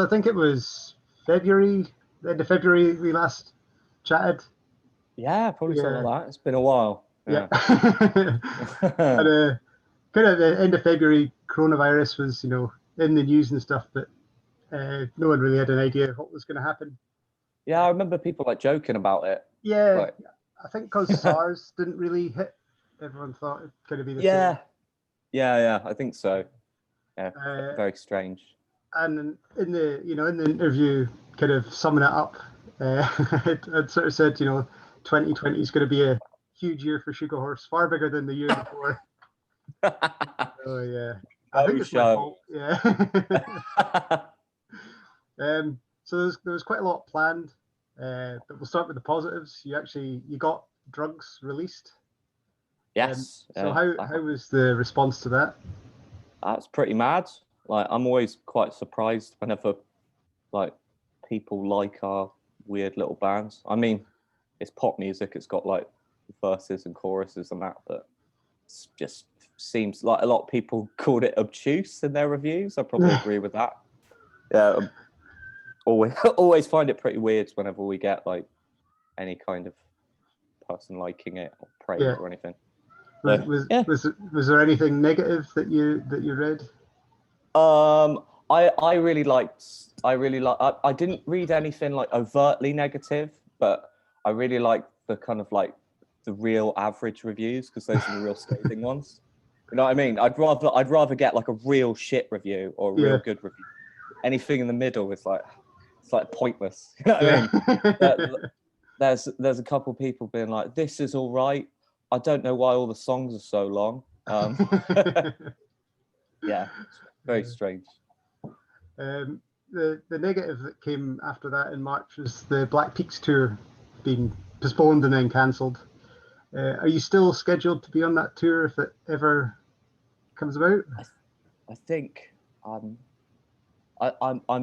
I think it was February, the end of February we last chatted. Yeah, probably something Yeah, like that. It's been a while. yeah. Yeah. And kind of the end of February, coronavirus was, in the news and stuff, but no one really had an idea what was going to happen. Yeah, I remember people like joking about it. Yeah, Like, I think because SARS didn't really hit, everyone thought it could be the same. yeah, yeah, I think so. Yeah, Uh, very strange. and in the interview, kind of summing it up, I'd sort of said, 2020 is going to be a huge year for Sugar Horse, far bigger than the year before. Oh yeah, I think Oh, it's my show. fault. Yeah. So there was quite a lot planned, but we'll start with the positives. You got drugs released. Yes, So how was the response to that? that's pretty mad. Like, I'm always quite surprised whenever like people like our weird little bands. I mean, it's pop music. It's got like verses and choruses and that, but it just seems like a lot of people called it obtuse in their reviews. I probably agree with that. Yeah, always find it pretty weird whenever we get like any kind of person liking it or praise Yeah. or anything. Was So, was yeah. was there anything negative that you read? I really liked. I didn't read anything like overtly negative, but I really liked the kind of like the real average reviews because those are the real scathing ones. You know what I mean? I'd rather get like a real shit review or a real Yeah. good review. Anything in the middle is like it's like pointless. You know what Yeah. I mean? There's a couple people being like, this is all right. I don't know why all the songs are so long. Yeah, it's very strange. The negative that came after that in March was the Black Peaks tour being postponed and then cancelled. Are you still scheduled to be on that tour if it ever comes about? I think I'm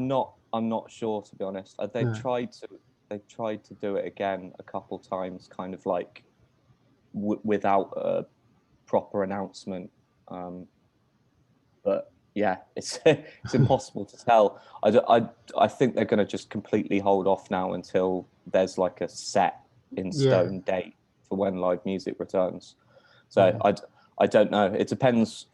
not sure, to be honest. Yeah. They've tried to do it again a couple times, kind of like without a proper announcement. But yeah, it's it's impossible to tell. I think they're going to just completely hold off now until there's like a set in Yeah. stone date for when live music returns. So Yeah. I don't know. It depends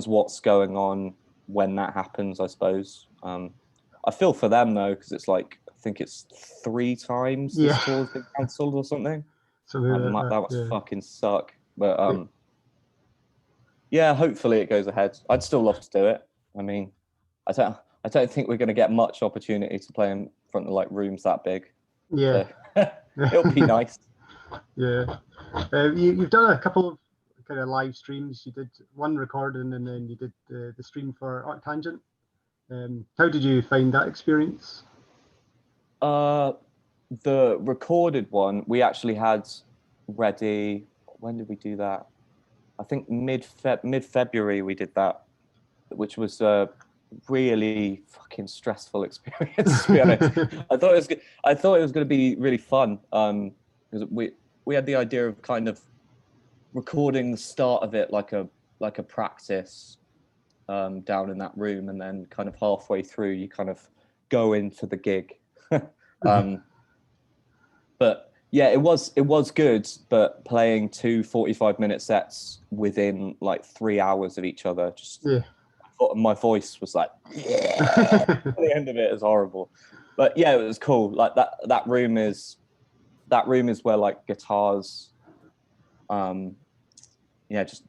what's going on when that happens, I suppose. I feel for them though, because it's like I think it's 3 times this Yeah. tour's been cancelled or something. Something like That that. must Yeah. fucking suck. But yeah, hopefully it goes ahead. I'd still love to do it. I mean, I don't think we're going to get much opportunity to play in front of like rooms that big. Yeah. So it'll be nice. Yeah. You've done a couple of kind of live streams. You did one recording and then you did the stream for Arctangent. How did you find that experience? The recorded one we actually had ready. When did we do that? I think mid February we did that, which was a really fucking stressful experience. To be honest, I thought it was going to be really fun. Because we had the idea of kind of recording the start of it like a practice down in that room, and then kind of halfway through you kind of go into the gig. But yeah, it was good, but playing 2 45-minute sets within like 3 hours of each other, just Yeah. my voice was like, yeah. The end of it is horrible, but yeah, it was cool. Like that room is where like guitars, just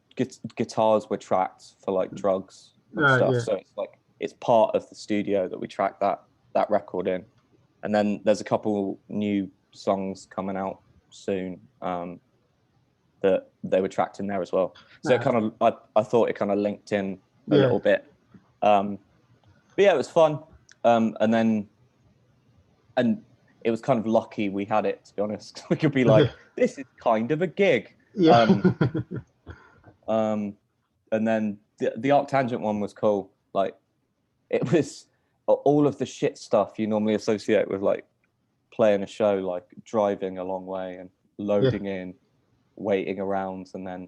guitars were tracked for like drugs and stuff. Yeah. So it's like it's part of the studio that we tracked that record in, and then there's a couple new songs coming out soon that they were tracked in there as well. So it kind of I thought it kind of linked in a little bit. But yeah, it was fun. And it was kind of lucky we had it, to be honest. We could be like, this is kind of a gig. Yeah. And then the Arctangent one was cool. Like, it was all of the shit stuff you normally associate with like playing a show, like driving a long way and loading in, waiting around, and then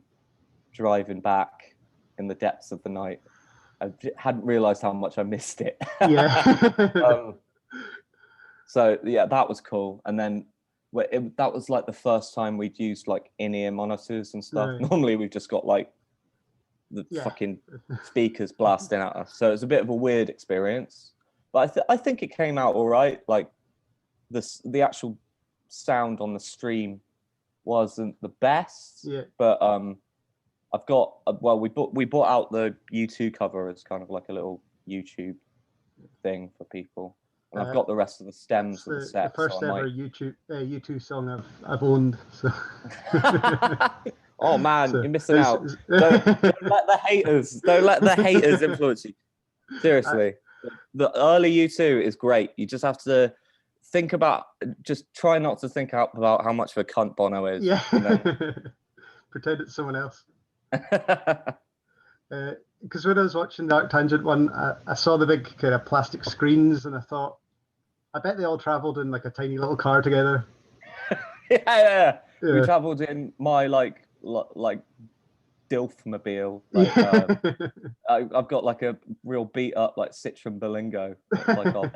driving back in the depths of the night. hadn't realized how much I missed it. Yeah. So yeah, that was cool. And then that was like the first time we'd used like in-ear monitors and stuff. Right. Normally we've just got like the Yeah. fucking speakers blasting at us. So it was a bit of a weird experience. But I think it came out all right. Like the actual sound on the stream wasn't the best. Yeah. But I've got we bought out the U2 cover as kind of like a little YouTube thing for people. And I've got the rest of the stems of the set. The first so ever U2 song I've owned. So. Oh man, So, you're missing out. Don't let the haters influence you. Seriously, the early U2 is great. You just have to just try not to think about how much of a cunt Bono is. Yeah. Pretend it's someone else. Because when I was watching the Dark Tangent one, I saw the big kind of plastic screens, and I thought, I bet they all travelled in like a tiny little car together. Yeah. We travelled in my like Dilfmobile. Like, I've got like a real beat up like Citroen Berlingo, like our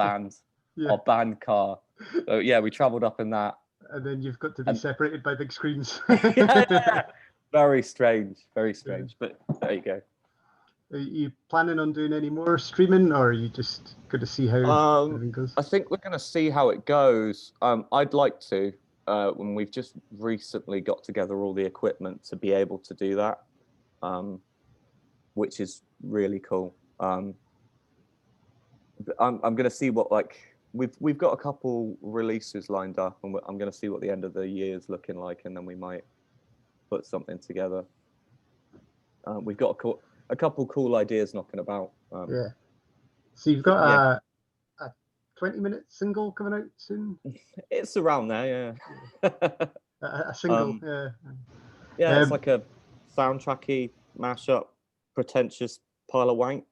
band car. So yeah, we travelled up in that. And then you've got to be separated by big screens. Yeah. Very strange, but there you go. Are you planning on doing any more streaming, or are you just going to see how everything goes? I think we're going to see how it goes. I'd like to, when we've just recently got together all the equipment to be able to do that, which is really cool. I'm going to see what we've got a couple releases lined up, and I'm going to see what the end of the year is looking like, and then we might put something together. We've got a couple cool ideas knocking about. Yeah. So you've got a 20-minute single coming out soon? It's around there, yeah. A single, yeah. Yeah, it's like a soundtracky mashup, pretentious pile of wank.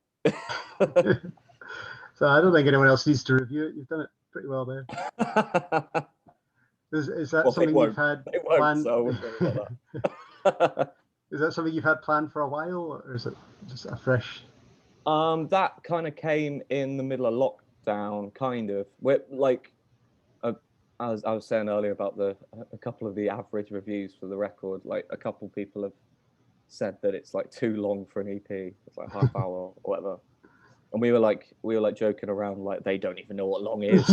So I don't think anyone else needs to review it. You've done it pretty well there. Is that something you've had planned? So I wouldn't worry about that. Is that something you've had planned for a while, or is it just a fresh? That kind of came in the middle of lockdown, kind of. We're like, as I was saying earlier about a couple of the average reviews for the record, like a couple people have said that it's like too long for an EP. It's like half hour or whatever. And we were like joking around, like they don't even know what long is.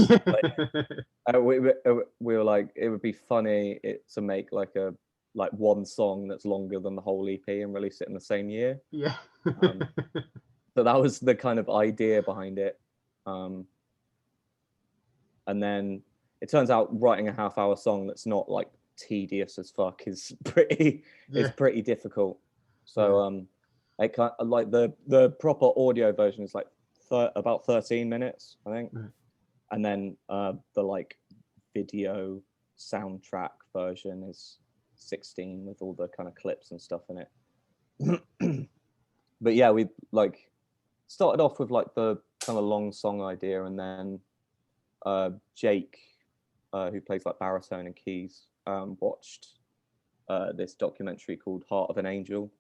We were like, it would be funny to make like one song that's longer than the whole EP and release it in the same year. Yeah. So that was the kind of idea behind it. And then it turns out writing a half-hour song that's not like tedious as fuck is pretty difficult. So it kind of, like the proper audio version is like about 13 minutes, I think. Right. And then the like video soundtrack version is 16 with all the kind of clips and stuff in it. But yeah, we like started off with like the kind of long song idea, and then Jake, who plays like baritone and keys, watched this documentary called Heart of an Angel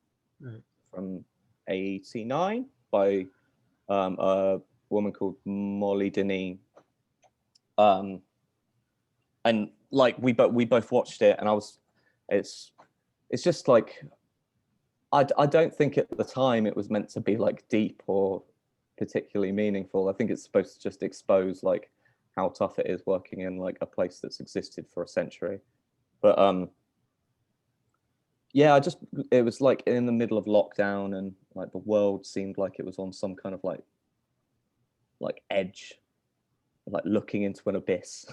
from 89 by a woman called Molly Deneen. And like we both watched it, and it's just like, I don't think at the time it was meant to be like deep or particularly meaningful. I think it's supposed to just expose like how tough it is working in like a place that's existed for a century. But yeah, it was like in the middle of lockdown, and like the world seemed like it was on some kind of like edge, like looking into an abyss.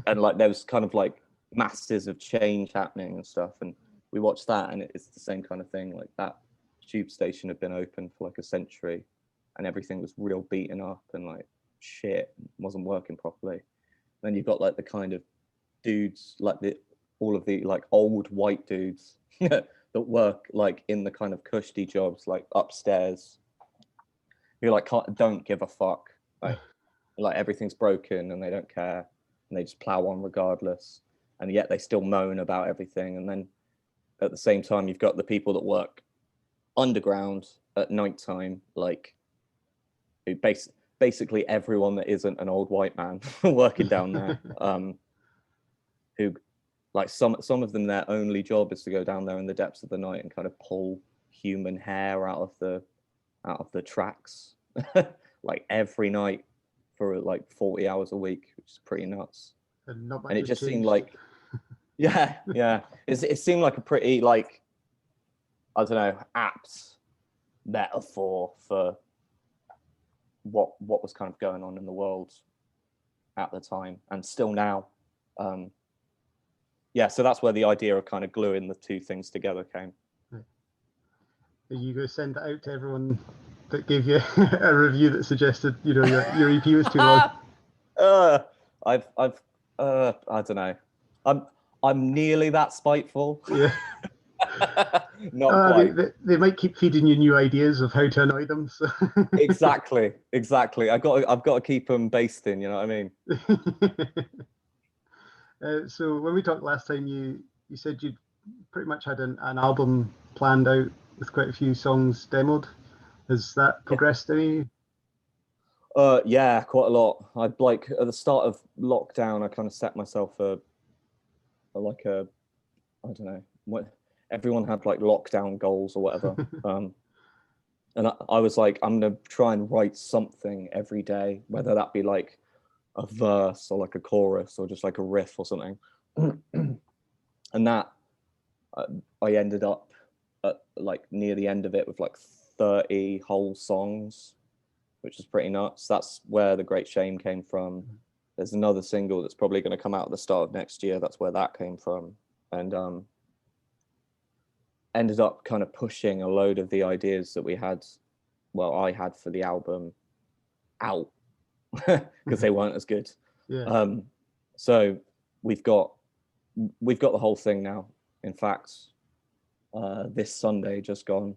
And like there was kind of like masses of change happening and stuff, and we watched that, and it's the same kind of thing. Like that tube station had been open for like a century, and everything was real beaten up and like shit, wasn't working properly. Then you've got like the kind of dudes, like all of the like old white dudes that work like in the kind of cushy jobs, like upstairs, who like don't give a fuck, like everything's broken and they don't care, and they just plow on regardless, and yet they still moan about everything. And then at the same time, you've got the people that work underground at nighttime, like basically everyone that isn't an old white man working down there, who like some of them, their only job is to go down there in the depths of the night and kind of pull human hair out of the tracks like every night for like 40 hours a week, which is pretty nuts. And not much And it has just seemed changed. like it seemed like a pretty, like, I don't know, apt metaphor for what was kind of going on in the world at the time and still now. So that's where the idea of kind of gluing the two things together came. Are you going to send that out to everyone that gave you a review that suggested, you know, your EP was too long? I don't know. I'm nearly that spiteful. Yeah. Not quite. They might keep feeding you new ideas of how to annoy them. So. Exactly. I've got to keep them basting. You know what I mean? So when we talked last time, you said you pretty much had an album planned out with quite a few songs demoed. Has that progressed any? Yeah, quite a lot. I'd like at the start of lockdown, I kind of set myself I don't know, what everyone had, like lockdown goals or whatever. And I was like, I'm gonna try and write something every day, whether that be like a verse or like a chorus or just like a riff or something. And that I ended up at like near the end of it with like 30 whole songs, which is pretty nuts. That's where The Great Shame came from. There's another single that's probably going to come out at the start of next year. That's where that came from. And ended up kind of pushing a load of the ideas that I had for the album out because they weren't as good. Yeah. So we've got the whole thing now. In fact, this Sunday just gone,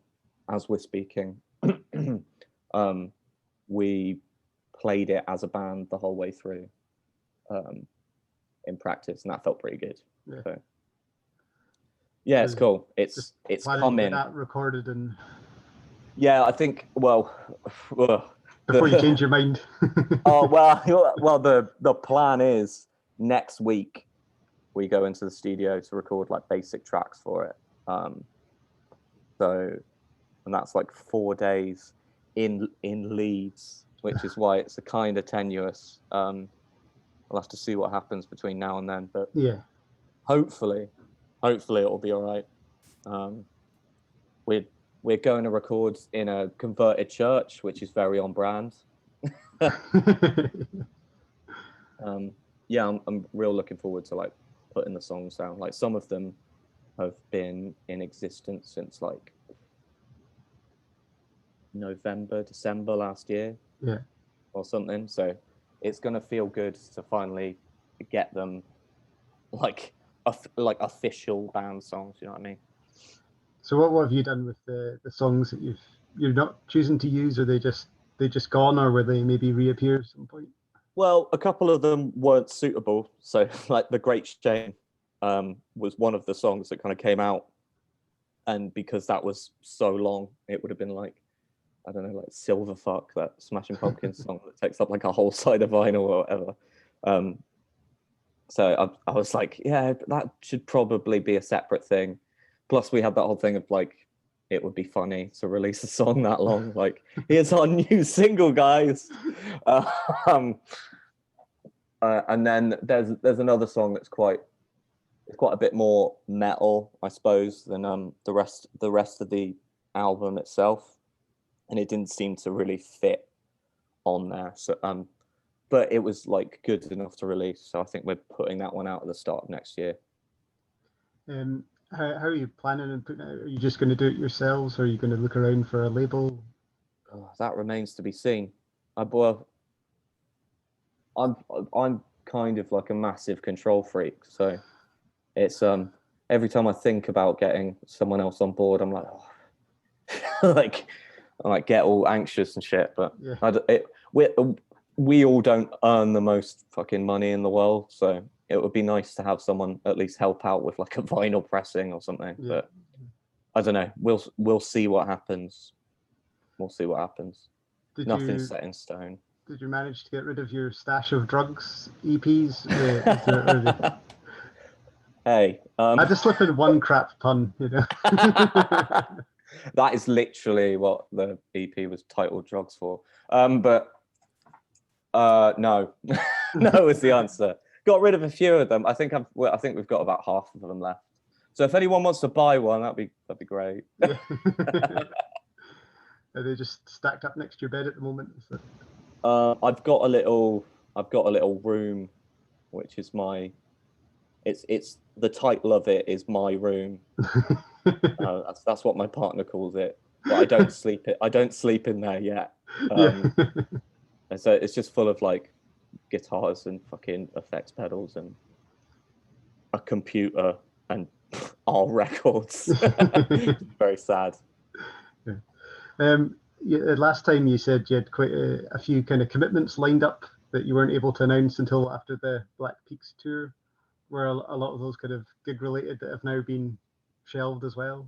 as we're speaking, we played it as a band the whole way through in practice, and that felt pretty good. Yeah. So, yeah, it's cool. It's come in. That recorded and. Yeah, I think. Well, before you change your mind. Oh well. The plan is next week we go into the studio to record like basic tracks for it. And that's like 4 days in Leeds, which is why it's a kind of tenuous. We'll have to see what happens between now and then, but yeah, hopefully it'll be all right. We're going to record in a converted church, which is very on brand. Yeah, I'm real looking forward to like putting the songs down. Like some of them have been in existence since like November, December last year, yeah, or something. So it's gonna feel good to finally get them like official band songs. You know what I mean? So what have you done with the songs that you're not choosing to use? Are they just gone, or were they maybe reappear at some point? Well, a couple of them weren't suitable. So like The Great Shame was one of the songs that kind of came out, and because that was so long, it would have been like, I don't know, like Silver Fuck, that Smashing Pumpkins song that takes up like a whole side of vinyl or whatever. So I was like, yeah, that should probably be a separate thing. Plus we had that whole thing of like, it would be funny to release a song that long. Like, here's our new single, guys. And then there's another song that's quite a bit more metal, I suppose, than the rest of the album itself, and it didn't seem to really fit on there. So but it was like good enough to release. So I think we're putting that one out at the start of next year. How are you planning on putting it out? Are you just going to do it yourselves, or are you going to look around for a label? That remains to be seen. I'm kind of like a massive control freak, so it's every time I think about getting someone else on board, I'm like, oh. I like get all anxious and shit. But yeah. We all don't earn the most fucking money in the world, so it would be nice to have someone at least help out with like a vinyl pressing or something. Yeah. I don't know. We'll see what happens. We'll see what happens. Did Nothing's you set in stone. did you manage to get rid of your stash of drugs EPs? Or Hey, I had to slip in one crap pun, you know. that is literally what the EP was titled "Drugs" for. But no, no is the answer. Got rid of a few of them. I think we've got about half of them left. So if anyone wants to buy one, that'd be great. Yeah. Are they just stacked up next to your bed at the moment? So. I've got a little room, which is it's the title of it is my room. That's what my partner calls it. But I don't sleep in there yet. Yeah. And so it's just full of like guitars and fucking effects pedals and a computer and our records. Very sad. Last time you said you had quite a few kind of commitments lined up that you weren't able to announce until after the Black Peaks tour. Were a lot of those kind of gig related that have now been shelved as well?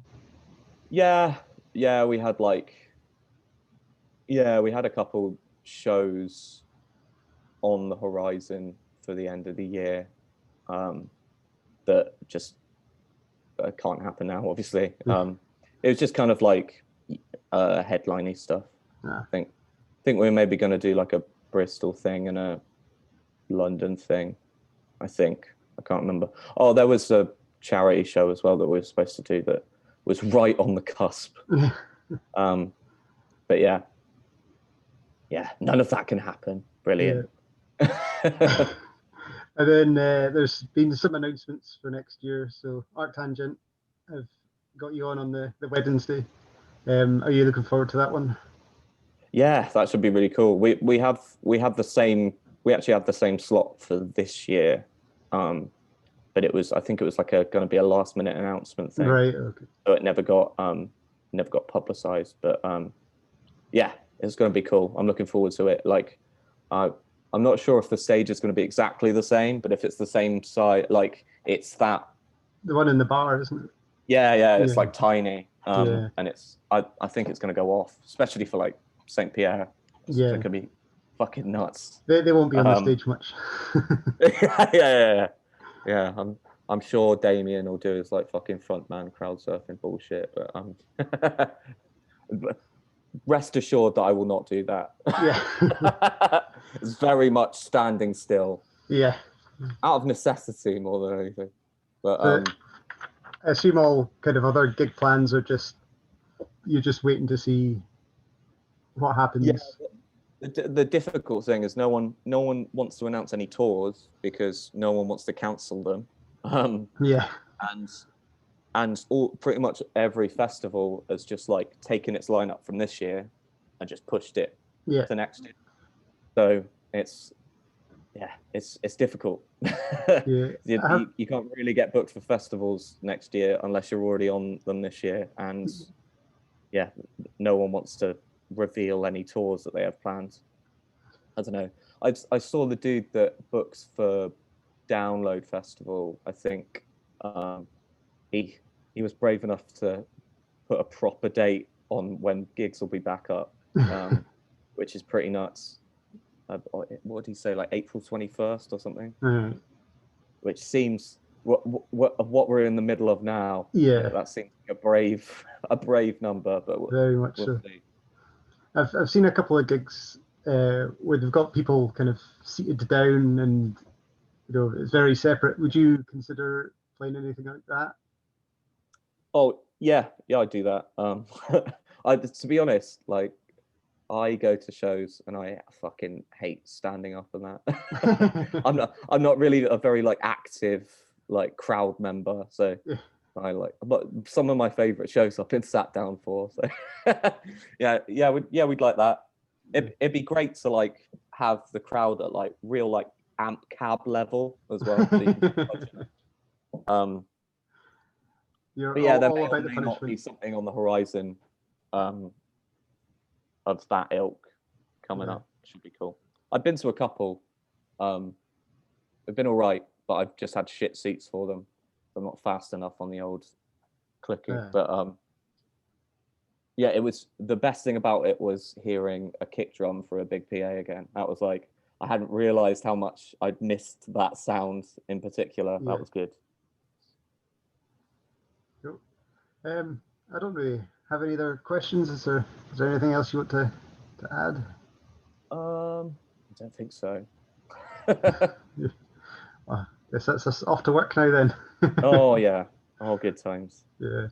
Yeah, we had a couple shows on the horizon for the end of the year that just can't happen now, obviously. It was just kind of like headline-y stuff. I think we're maybe going to do like a Bristol thing and a London thing. I can't remember. Oh, there was a charity show as well that we were supposed to do that was right on the cusp. But yeah, none of that can happen. Brilliant. Yeah. And then there's been some announcements for next year. So Arctangent have got you on the Wednesday. Are you looking forward to that one? Yeah, that should be really cool. We actually have the same slot for this year. But I think it was like going to be a last minute announcement thing. Right. Okay. So it never got publicized. But yeah, it's going to be cool. I'm looking forward to it. Like, I'm not sure if the stage is going to be exactly the same, but if it's the same size, like it's that. The one in the bar, isn't it? Yeah, it's like tiny. Yeah. And I think it's going to go off, especially for like St. Pierre. It's going to be fucking nuts. They won't be on the stage much. Yeah. I'm sure Damien will do his like fucking frontman crowd surfing bullshit, but but rest assured that I will not do that. Yeah. It's very much standing still. Yeah. Out of necessity more than anything. But I assume all kind of other gig plans are you're just waiting to see what happens. Yeah. The difficult thing is no one wants to announce any tours because no one wants to cancel them. Yeah. And pretty much every festival has just like taken its lineup from this year and just pushed it to next year. So it's difficult. Yeah. You can't really get booked for festivals next year unless you're already on them this year. And yeah, no one wants to reveal any tours that they have planned. I don't know. I saw the dude that books for Download Festival. I think he was brave enough to put a proper date on when gigs will be back up, which is pretty nuts. What did he say? Like April 21st or something? Which seems what we're in the middle of now. Yeah, that seems like a brave number, but very much so. I've seen a couple of gigs where they've got people kind of seated down and it's very separate. Would you consider playing anything like that? Oh yeah, I do that. To be honest, like I go to shows and I fucking hate standing up and that. I'm not really a very like active like crowd member, so but some of my favorite shows I've been sat down for. So we'd like that. It'd be great to like have the crowd at like real like amp cab level as well. But yeah, there may or may not be something on the horizon of that ilk coming up. Should be cool. I've been to a couple. They've been all right, but I've just had shit seats for them. I'm not fast enough on the old clicking. But yeah, it was the best thing about it was hearing a kick drum for a big PA again. That was like, I hadn't realized how much I'd missed that sound in particular. Yeah. That was good. Cool. I don't really have any other questions. Is there anything else you want to add? I don't think so. Well, guess that's us off to work now then. Oh yeah, all good times. Yeah.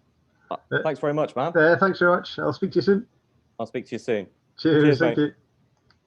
Thanks very much, man. Thanks very much. I'll speak to you soon. I'll speak to you soon. Cheers. Cheers, Thank mate. you.